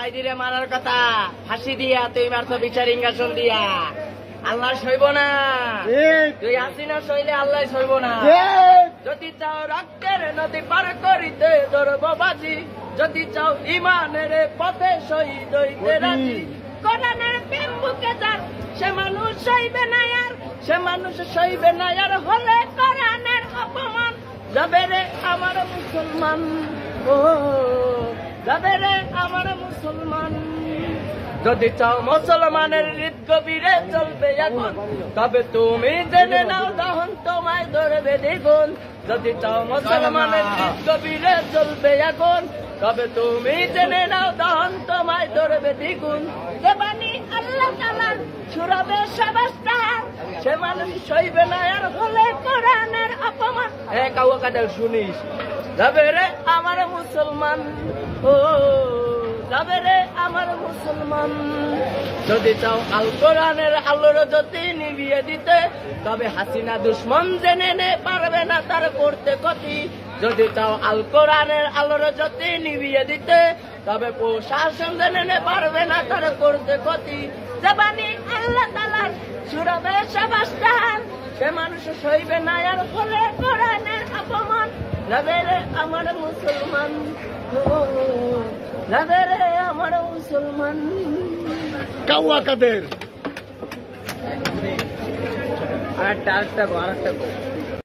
আইডিরে মারার কথা ফাঁসি দিয়া তুই মারতো বিচার ইঙ্গাসন দিয়া আল্লাহ সইব না। তুই হাসিনা সইলে আল্লাহ সইব না। যদি চাও রক্তের নদী পার করিতে ধরব বাজি, যদি চাও ইমানের পথে শহীদ হইতে রাজি। কোরআনের প্রেম বুকে যার সে মানুষ সইবে না আর, সে মানুষ সইবে না আর হলে কোরআনের অপমান। যাবে রে আমার মুসলমান, ও যাবে রে আমার মুসলমান। যদি চাও মুসলমানের হৃদ গভীরে চলবে আগুন, তবে তুমি জেনে নাও দহন তোমায় ধরবে দ্বিগুণ। যদি চাও মুসলমানের হৃদ গভীরে চলবে আগুন, তবে তুমি জেনে নাও দহন তোমায় ধরবে দ্বিগুণ। যে বাণী আল্লাহ তাআলার ছুড়াবে সবাস্তার, সে মানুষ সইবে না আর হলে কোরআনের অপমান। কাউয়া কাদের শুনিস, যাবে রে আমার মুসলমান, ও যাবে রে আমার মুসলমান। যদি চাও আল কোরআনের আলোর জ্যোতি নিভিয়ে দিতে, তবে হাসিনা দুশ্মন জেনে নে পারবে না তার করতে ক্ষতি। যদি চাও আল কোরআনের আলোর জ্যোতি নিভিয়ে দিতে, তবে প্রশাসন জেনে নে পারবে না তার করতে ক্ষতি। যে বাণী আল্লাহ তাআলার ছুড়াবে সবাস্তার, সে মানুষ সইবে না আর হলে কোরআনের অপমান। যাবে রে আমার মুসলমান, যাবে রে আমার মুসলমান। কাউয়া কাদের আরেকটা